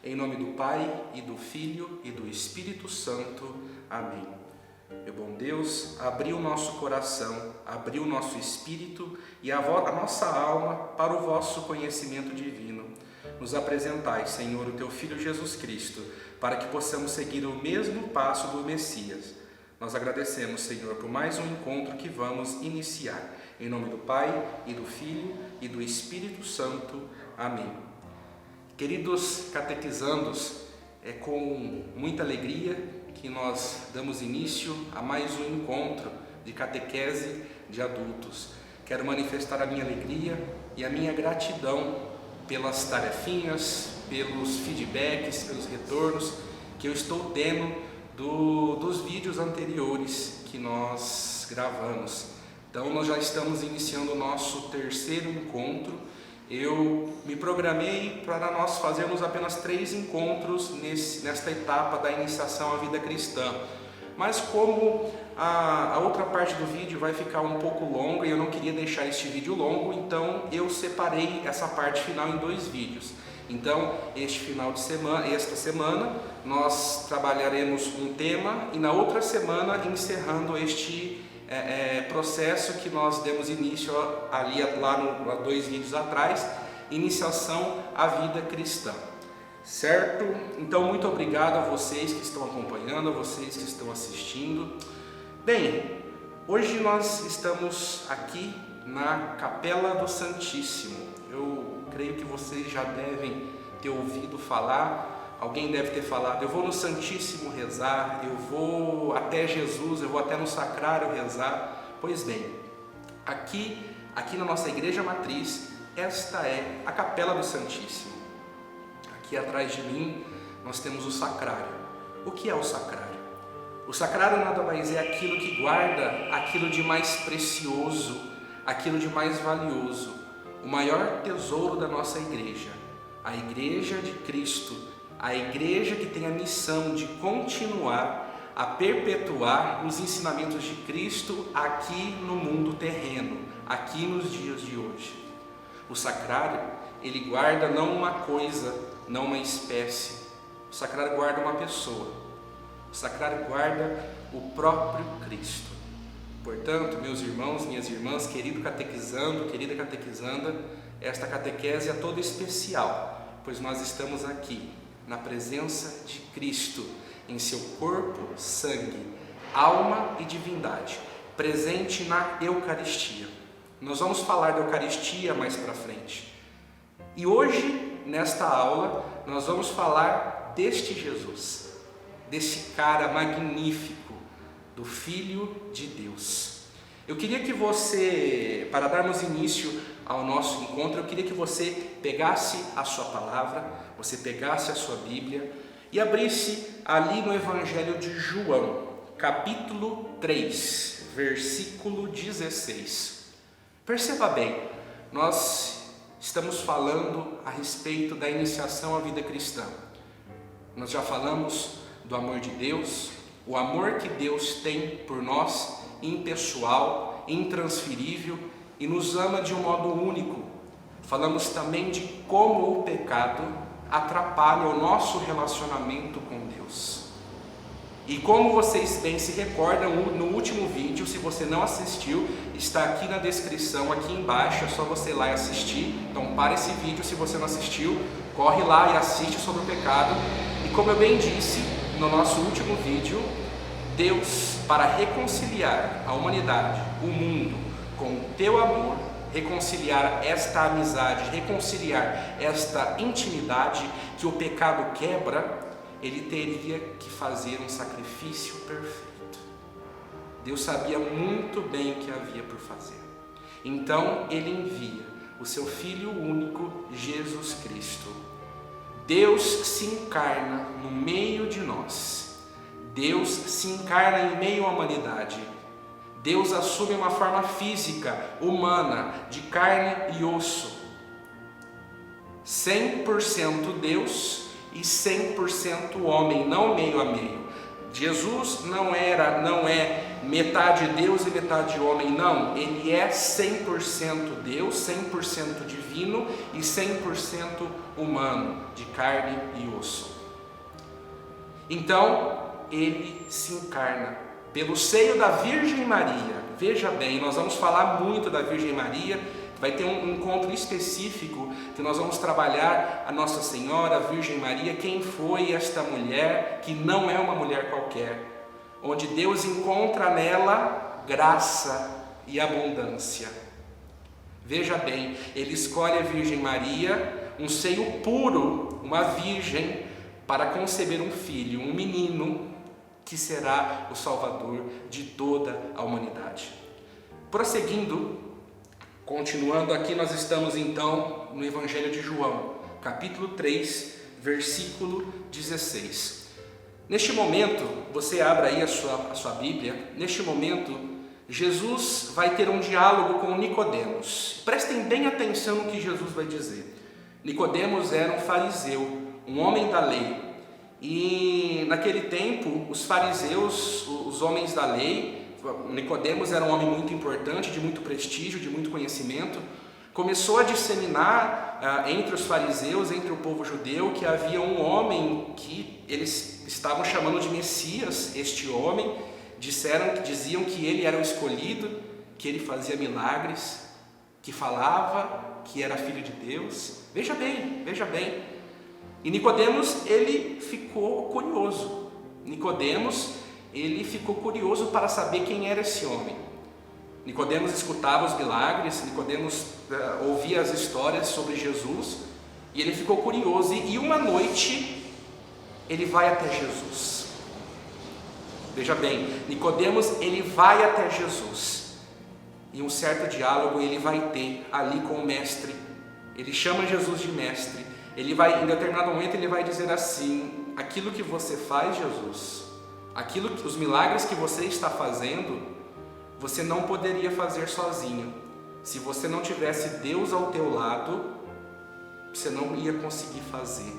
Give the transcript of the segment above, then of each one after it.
Em nome do Pai, e do Filho, e do Espírito Santo. Amém. Meu bom Deus, abri o nosso coração, abri o nosso espírito e a nossa alma para o vosso conhecimento divino. Nos apresentai, Senhor, o Teu Filho Jesus Cristo, para que possamos seguir o mesmo passo do Messias. Nós agradecemos, Senhor, por mais um encontro que vamos iniciar. Em nome do Pai, e do Filho, e do Espírito Santo. Amém. Queridos catequizandos, é com muita alegria que nós damos início a mais um encontro de catequese de adultos. Quero manifestar a minha alegria e a minha gratidão pelas tarefinhas, pelos feedbacks, pelos retornos que eu estou tendo dos vídeos anteriores que nós gravamos. Então nós já estamos iniciando o nosso terceiro encontro. Eu me programei para nós fazermos apenas 3 encontros nesta etapa da iniciação à vida cristã. Mas como a outra parte do vídeo vai ficar um pouco longa e eu não queria deixar este vídeo longo, então eu separei essa parte final em 2 vídeos. Então, esta semana, nós trabalharemos um tema e na outra semana encerrando este processo que nós demos início lá 2 vídeos atrás, iniciação à vida cristã. Certo? Então, muito obrigado a vocês que estão acompanhando, a vocês que estão assistindo. Bem, hoje nós estamos aqui na Capela do Santíssimo. Eu creio que vocês já devem ter ouvido falar, alguém deve ter falado: eu vou no Santíssimo rezar, eu vou até Jesus, eu vou até no Sacrário rezar. Pois bem, aqui na nossa Igreja Matriz, esta é a Capela do Santíssimo. Aqui atrás de mim nós temos o Sacrário. O que é o Sacrário? O Sacrário nada mais é aquilo que guarda aquilo de mais precioso, aquilo de mais valioso, o maior tesouro da nossa igreja, a Igreja de Cristo, a igreja que tem a missão de continuar a perpetuar os ensinamentos de Cristo aqui no mundo terreno, aqui nos dias de hoje. O Sacrário, ele guarda não uma coisa, não uma espécie. O Sacrário guarda uma pessoa. O Sacrário guarda o próprio Cristo. Portanto, meus irmãos, minhas irmãs, querido catequizando, querida catequizanda, esta catequese é toda especial, pois nós estamos aqui na presença de Cristo, em seu corpo, sangue, alma e divindade, presente na Eucaristia. Nós vamos falar da Eucaristia mais para frente. E hoje, nesta aula, nós vamos falar deste Jesus, desse cara magnífico, do Filho de Deus. Eu queria que você, para darmos início ao nosso encontro, eu queria que você pegasse a sua palavra, você pegasse a sua Bíblia e abrisse ali no Evangelho de João, capítulo 3, versículo 16. Perceba bem, nós estamos falando a respeito da iniciação à vida cristã. Nós já falamos do amor de Deus, o amor que Deus tem por nós, impessoal, intransferível e nos ama de um modo único. Falamos também de como o pecado atrapalha o nosso relacionamento com Deus. E como vocês bem se recordam, no último vídeo, se você não assistiu, está aqui na descrição, aqui embaixo, é só você ir lá e assistir. Então para esse vídeo, se você não assistiu, corre lá e assiste sobre o pecado. E como eu bem disse no nosso último vídeo, Deus, para reconciliar a humanidade, o mundo, com o teu amor, reconciliar esta amizade, reconciliar esta intimidade que o pecado quebra, ele teria que fazer um sacrifício perfeito. Deus sabia muito bem o que havia por fazer. Então ele envia o seu Filho único, Jesus Cristo. Deus se encarna no meio de nós. Deus se encarna em meio à humanidade. Deus assume uma forma física, humana, de carne e osso. 100% Deus e 100% homem, não meio a meio. Jesus não é metade Deus e metade homem, não. Ele é 100% Deus, 100% divino e 100% humano, de carne e osso. Então, ele se encarna pelo seio da Virgem Maria. Veja bem, nós vamos falar muito da Virgem Maria, vai ter um encontro específico que nós vamos trabalhar a Nossa Senhora, a Virgem Maria, quem foi esta mulher, que não é uma mulher qualquer, onde Deus encontra nela graça e abundância. Veja bem, ele escolhe a Virgem Maria, um seio puro, uma virgem, para conceber um filho, um menino, que será o Salvador de toda a humanidade. Prosseguindo, continuando aqui, nós estamos então no Evangelho de João, capítulo 3, versículo 16. Neste momento, você abra aí a sua Bíblia, neste momento, Jesus vai ter um diálogo com Nicodemos. Prestem bem atenção no que Jesus vai dizer. Nicodemos era um fariseu, um homem da lei. E naquele tempo, os fariseus, os homens da lei, Nicodemos era um homem muito importante, de muito prestígio, de muito conhecimento, começou a disseminar entre os fariseus, entre o povo judeu, que havia um homem que eles estavam chamando de Messias. Este homem, diziam que ele era o escolhido, que ele fazia milagres, que falava que era filho de Deus. Veja bem, veja bem. E Nicodemos, ele ficou curioso. Nicodemos, ele ficou curioso para saber quem era esse homem. Nicodemos escutava os milagres, Nicodemos ouvia as histórias sobre Jesus, e ele ficou curioso. E uma noite, ele vai até Jesus. Veja bem, Nicodemos, ele vai até Jesus. E um certo diálogo ele vai ter ali com o mestre. Ele chama Jesus de mestre. Ele vai, em determinado momento, ele vai dizer assim: aquilo que você faz, Jesus, os milagres que você está fazendo, você não poderia fazer sozinho. Se você não tivesse Deus ao teu lado, você não ia conseguir fazer.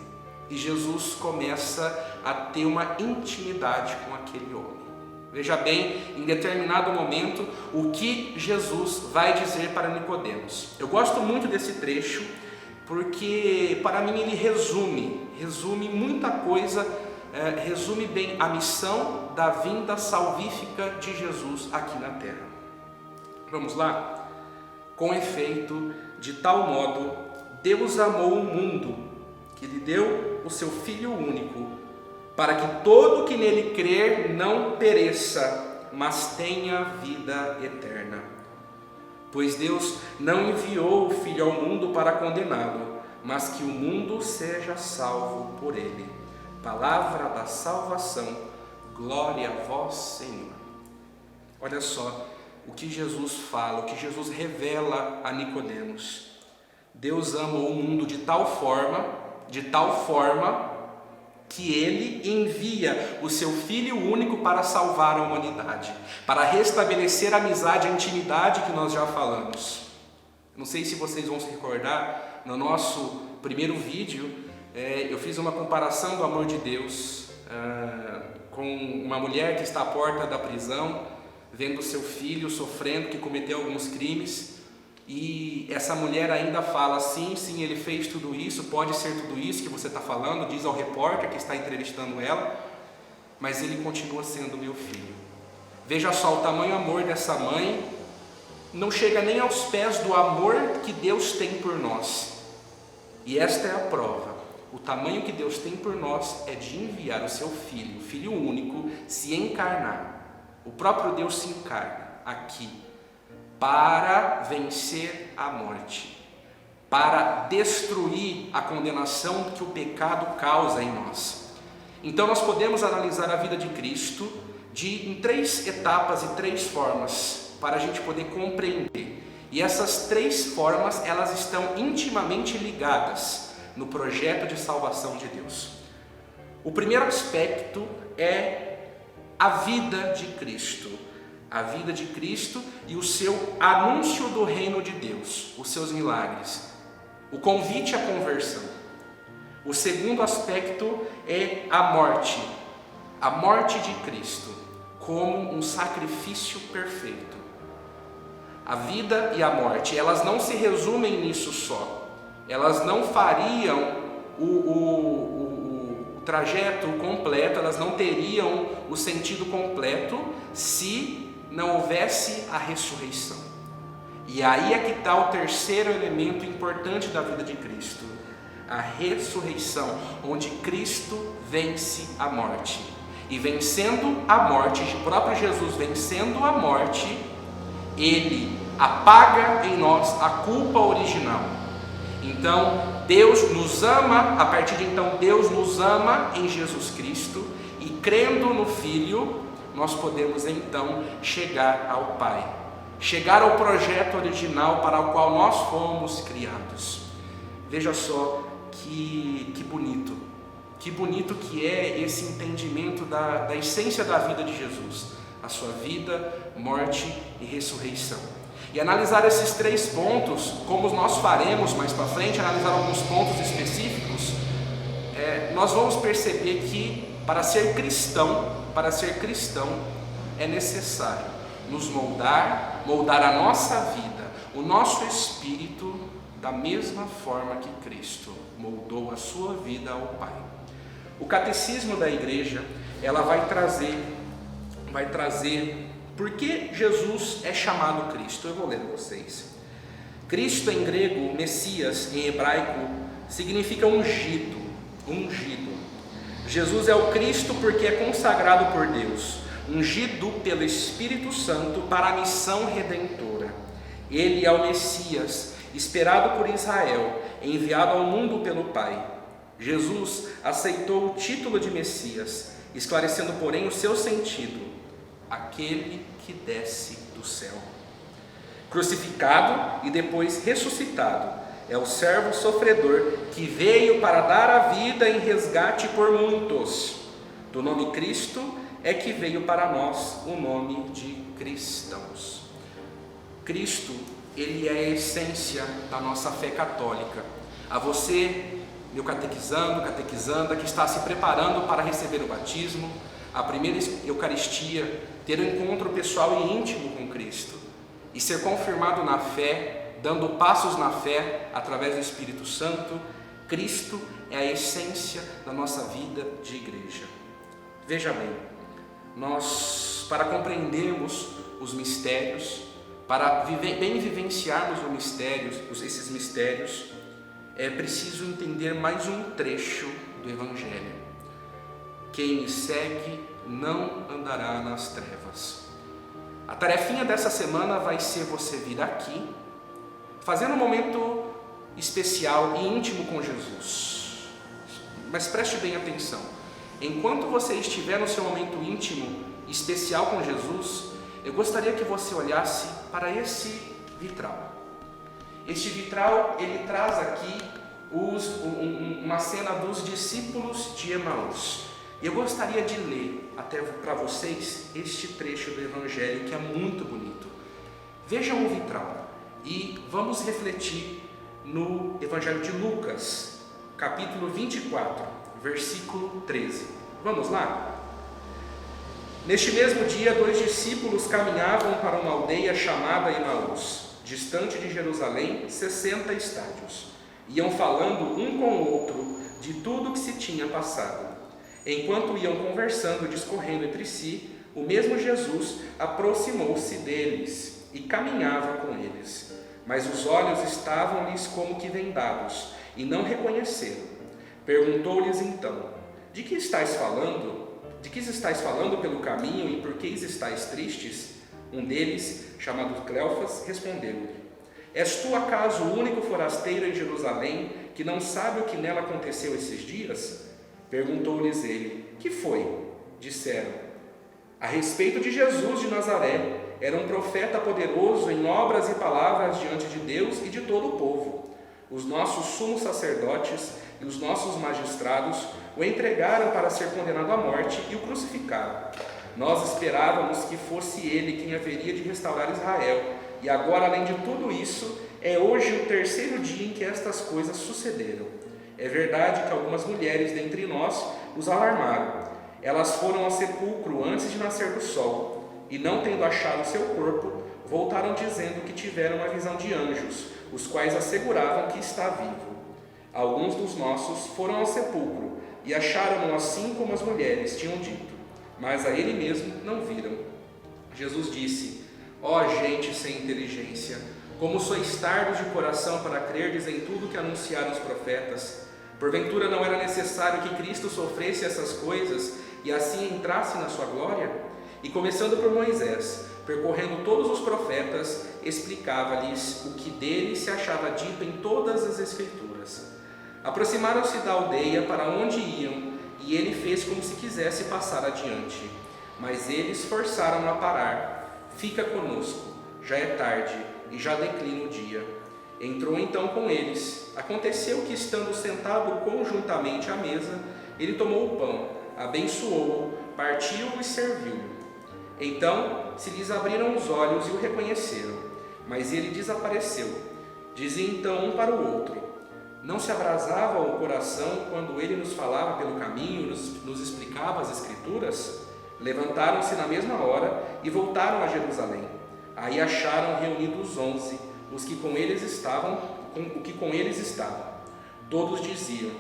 E Jesus começa a ter uma intimidade com aquele homem. Veja bem, em determinado momento, o que Jesus vai dizer para Nicodemos. Eu gosto muito desse trecho, porque para mim ele resume muita coisa, resume bem a missão da vinda salvífica de Jesus aqui na terra. Vamos lá? Com efeito, de tal modo, Deus amou o mundo, que lhe deu o seu Filho único, para que todo que nele crer não pereça, mas tenha vida eterna. Pois Deus não enviou o Filho ao mundo para condená-lo, mas que o mundo seja salvo por ele. Palavra da salvação, glória a vós, Senhor. Olha só o que Jesus fala, o que Jesus revela a Nicodemos. Deus amou o mundo de tal forma que ele envia o seu Filho único para salvar a humanidade, para restabelecer a amizade, a intimidade que nós já falamos. Não sei se vocês vão se recordar, no nosso primeiro vídeo, eu fiz uma comparação do amor de Deus com uma mulher que está à porta da prisão, vendo seu filho sofrendo, que cometeu alguns crimes, e essa mulher ainda fala: sim, ele fez tudo isso, pode ser tudo isso que você está falando, diz ao repórter que está entrevistando ela, mas ele continua sendo meu filho. Veja só, o tamanho amor dessa mãe não chega nem aos pés do amor que Deus tem por nós. E esta é a prova: o tamanho que Deus tem por nós é de enviar o seu Filho, o Filho único, se encarnar. O próprio Deus se encarna aqui para vencer a morte, para destruir a condenação que o pecado causa em nós. Então nós podemos analisar a vida de Cristo em 3 etapas e 3 formas, para a gente poder compreender. E essas 3 formas, elas estão intimamente ligadas no projeto de salvação de Deus. O primeiro aspecto é a vida de Cristo. A vida de Cristo e o seu anúncio do reino de Deus, os seus milagres, o convite à conversão. O segundo aspecto é a morte de Cristo. como um sacrifício perfeito. A vida e a morte, elas não se resumem nisso só. Elas não fariam o trajeto completo, elas não teriam o sentido completo se não houvesse a ressurreição. E aí é que está o terceiro elemento importante da vida de Cristo: a ressurreição, onde Cristo vence a morte. E vencendo a morte, o próprio Jesus vencendo a morte, Ele apaga em nós a culpa original. Então, Deus nos ama, a partir de então, Deus nos ama em Jesus Cristo, e crendo no Filho, nós podemos então chegar ao Pai, chegar ao projeto original para o qual nós fomos criados. Veja só que bonito que é esse entendimento da essência da vida de Jesus, a sua vida, morte e ressurreição. E analisar esses 3 pontos, como nós faremos mais para frente, analisar alguns pontos específicos, nós vamos perceber que para ser cristão é necessário nos moldar a nossa vida, o nosso espírito, da mesma forma que Cristo moldou a sua vida ao Pai. O catecismo da igreja, ela vai trazer por que Jesus é chamado Cristo. Eu vou ler para vocês. Cristo em grego, Messias em hebraico, significa ungido. Jesus é o Cristo porque é consagrado por Deus, ungido pelo Espírito Santo para a missão redentora. Ele é o Messias, esperado por Israel, enviado ao mundo pelo Pai. Jesus aceitou o título de Messias, esclarecendo, porém, o seu sentido: aquele que desce do céu. Crucificado e depois ressuscitado, é o servo sofredor que veio para dar a vida em resgate por muitos. Do nome Cristo é que veio para nós o nome de cristãos. Cristo, ele é a essência da nossa fé católica. A você, meu catequizanda, que está se preparando para receber o batismo, a primeira Eucaristia, ter um encontro pessoal e íntimo com Cristo e ser confirmado na fé, dando passos na fé através do Espírito Santo. Cristo é a essência da nossa vida de igreja. Veja bem, nós, para compreendermos os mistérios, para bem vivenciarmos esses mistérios, é preciso entender mais um trecho do Evangelho. Quem me segue não andará nas trevas. A tarefinha dessa semana vai ser você vir aqui, fazendo um momento especial e íntimo com Jesus. Mas preste bem atenção. Enquanto você estiver no seu momento íntimo, especial com Jesus, eu gostaria que você olhasse para esse vitral. Este vitral, ele traz aqui uma cena dos discípulos de Emaús. Eu gostaria de ler até para vocês este trecho do Evangelho, que é muito bonito. Vejam o vitral e vamos refletir no Evangelho de Lucas, capítulo 24, versículo 13. Vamos lá? Neste mesmo dia, 2 discípulos caminhavam para uma aldeia chamada Emaús, distante de Jerusalém, 60 estádios. Iam falando um com o outro de tudo o que se tinha passado. Enquanto iam conversando e discorrendo entre si, o mesmo Jesus aproximou-se deles e caminhava com eles. Mas os olhos estavam-lhes como que vendados e não reconheceram. Perguntou-lhes então: De que estáis falando? De que estáis falando pelo caminho e por que estáis tristes? Um deles, chamado Cleofas, respondeu-lhe: És tu acaso o único forasteiro em Jerusalém que não sabe o que nela aconteceu esses dias? Perguntou-lhes ele: Que foi? Disseram: A respeito de Jesus de Nazaré, era um profeta poderoso em obras e palavras diante de Deus e de todo o povo. Os nossos sumos sacerdotes e os nossos magistrados o entregaram para ser condenado à morte e o crucificaram. Nós esperávamos que fosse ele quem haveria de restaurar Israel, e agora, além de tudo isso, é hoje o 3º dia em que estas coisas sucederam. É verdade que algumas mulheres dentre nós os alarmaram. Elas foram ao sepulcro antes de nascer do sol, e não tendo achado seu corpo, voltaram dizendo que tiveram uma visão de anjos, os quais asseguravam que está vivo. Alguns dos nossos foram ao sepulcro e acharam-no assim como as mulheres tinham dito, mas a ele mesmo não viram. Jesus disse: ó gente sem inteligência, como sois tardos de coração para crerdes em tudo que anunciaram os profetas. Porventura não era necessário que Cristo sofresse essas coisas e assim entrasse na sua glória? E começando por Moisés, percorrendo todos os profetas, explicava-lhes o que dele se achava dito em todas as Escrituras. Aproximaram-se da aldeia para onde iam, e ele fez como se quisesse passar adiante. Mas eles forçaram-no a parar. Fica conosco, já é tarde e já declina o dia. Entrou então com eles. Aconteceu que, estando sentado conjuntamente à mesa, ele tomou o pão, abençoou-o, partiu-o e serviu-o. Então se lhes abriram os olhos e o reconheceram, mas ele desapareceu. Dizia então um para o outro: não se abrasava o coração quando ele nos falava pelo caminho, nos explicava as Escrituras? Levantaram-se na mesma hora e voltaram a Jerusalém. Aí acharam reunidos os 11, os que com eles estavam. Todos diziam: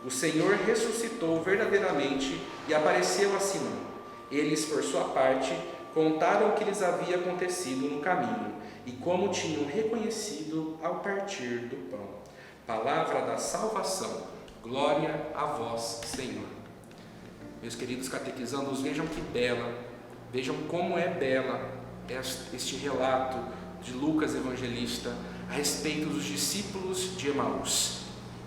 o Senhor ressuscitou verdadeiramente e apareceu a Simão. Eles, por sua parte, contaram o que lhes havia acontecido no caminho e como tinham reconhecido ao partir do pão. Palavra da salvação. Glória a vós, Senhor. Meus queridos catequizandos, vejam que bela, vejam como é bela este relato de Lucas Evangelista a respeito dos discípulos de Emaús.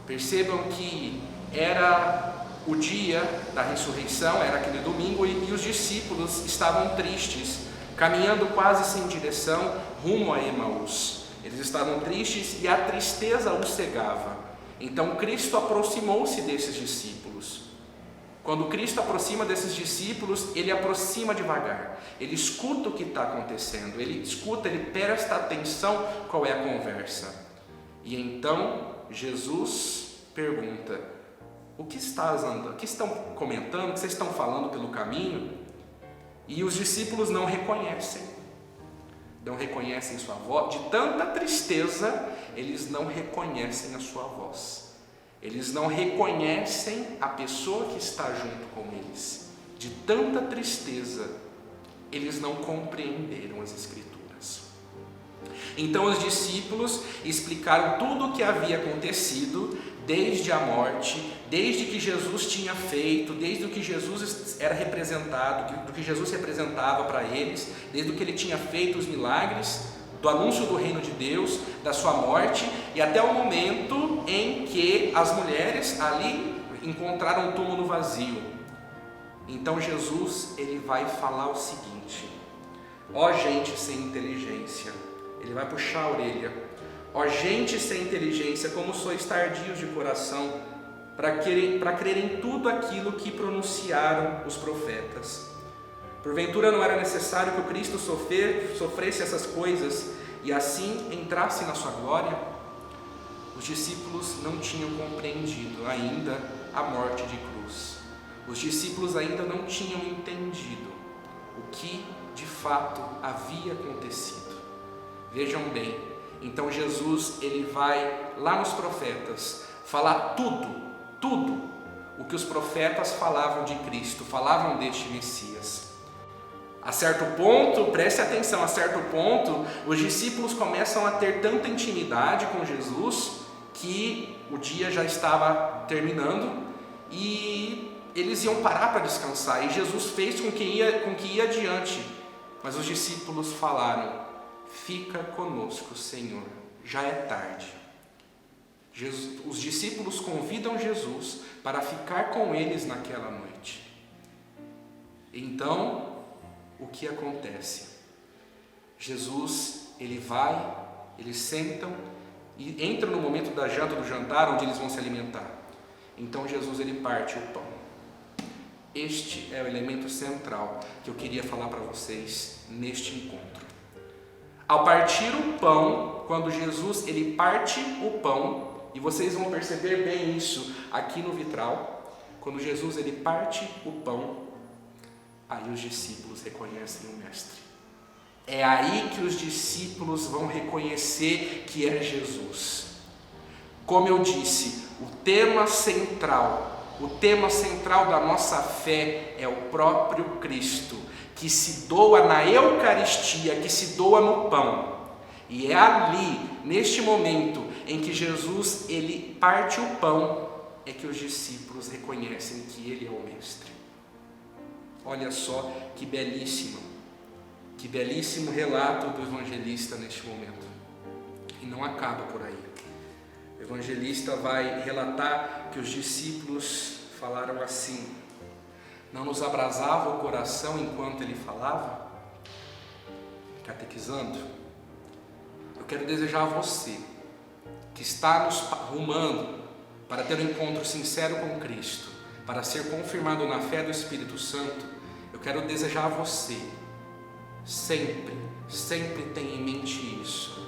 Percebam que era o dia da ressurreição, era aquele domingo, e os discípulos estavam tristes, caminhando quase sem direção rumo a Emaús. Eles estavam tristes e a tristeza os cegava. Então Cristo aproximou-se desses discípulos. Quando Cristo aproxima desses discípulos, ele aproxima devagar, ele escuta o que está acontecendo, ele escuta, ele presta atenção qual é a conversa. E então Jesus pergunta: o que estão comentando, o que vocês estão falando pelo caminho? E os discípulos não reconhecem sua voz. De tanta tristeza, eles não reconhecem a sua voz. Eles não reconhecem a pessoa que está junto com eles. De tanta tristeza, eles não compreenderam as Escrituras. Então os discípulos explicaram tudo o que havia acontecido, desde a morte, desde que Jesus tinha feito, desde o que Jesus era representado, do que Jesus representava para eles, desde o que ele tinha feito, os milagres, do anúncio do reino de Deus, da sua morte, e até o momento em que as mulheres ali encontraram o túmulo vazio. Então Jesus, ele vai falar o seguinte: ó gente sem inteligência, ele vai puxar a orelha: ó gente sem inteligência, como sois tardios de coração para crer em tudo aquilo que pronunciaram os profetas. Porventura não era necessário que o Cristo sofresse essas coisas e assim entrasse na sua glória? Os discípulos não tinham compreendido ainda a morte de cruz. Os discípulos ainda não tinham entendido o que de fato havia acontecido. Vejam bem, então Jesus, ele vai lá nos profetas falar tudo o que os profetas falavam de Cristo, falavam deste Messias. A certo ponto, preste atenção, a certo ponto, os discípulos começam a ter tanta intimidade com Jesus que o dia já estava terminando e eles iam parar para descansar, e Jesus fez com que ia adiante, mas os discípulos falaram: fica conosco, Senhor, já é tarde. Os discípulos convidam Jesus para ficar com eles naquela noite. Então, o que acontece? Jesus, eles sentam e entram no momento da janta, do jantar, onde eles vão se alimentar. Então Jesus, ele parte o pão. Este é o elemento central que eu queria falar para vocês neste encontro. Ao partir o pão, quando Jesus, ele parte o pão, e vocês vão perceber bem isso aqui no vitral, quando Jesus, ele parte o pão, aí os discípulos reconhecem o Mestre. É aí que os discípulos vão reconhecer que é Jesus. Como eu disse, o tema central da nossa fé é o próprio Cristo, que se doa na Eucaristia, que se doa no pão. E é ali, neste momento, em que Jesus ele parte o pão, é que os discípulos reconhecem que ele é o Mestre. Olha só que belíssimo relato do evangelista neste momento. E não acaba por aí. O evangelista vai relatar que os discípulos falaram assim: não nos abrasava o coração enquanto ele falava? Catequizando, eu quero desejar a você que está nos rumando para ter um encontro sincero com Cristo, para ser confirmado na fé do Espírito Santo, eu quero desejar a você, sempre tenha em mente isso: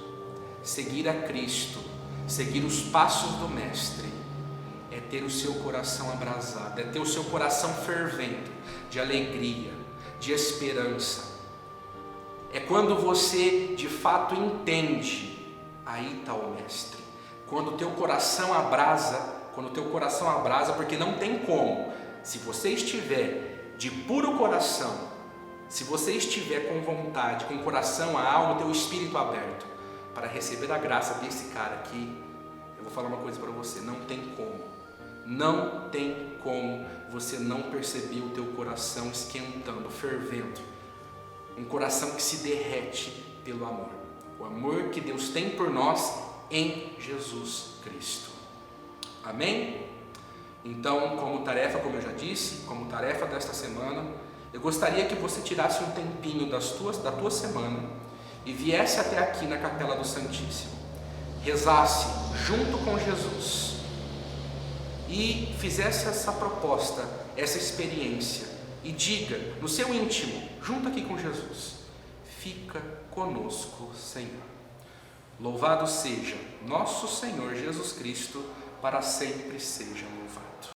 seguir a Cristo, seguir os passos do Mestre, é ter o seu coração abrasado, é ter o seu coração fervendo de alegria, de esperança. É quando você de fato entende, aí está o Mestre. Quando o teu coração abrasa, porque não tem como, se você estiver de puro coração, se você estiver com vontade, com o coração, a alma, o teu espírito aberto, para receber a graça desse cara aqui, eu vou falar uma coisa para você: não tem como você não perceber o teu coração esquentando, fervendo, um coração que se derrete pelo amor, o amor que Deus tem por nós em Jesus Cristo. Amém? Então, como tarefa, como eu já disse, como tarefa desta semana, eu gostaria que você tirasse um tempinho da tua semana e viesse até aqui na Capela do Santíssimo, rezasse junto com Jesus e fizesse essa proposta, essa experiência, e diga no seu íntimo, junto aqui com Jesus: fica conosco, Senhor. Louvado seja nosso Senhor Jesus Cristo, para sempre seja louvado.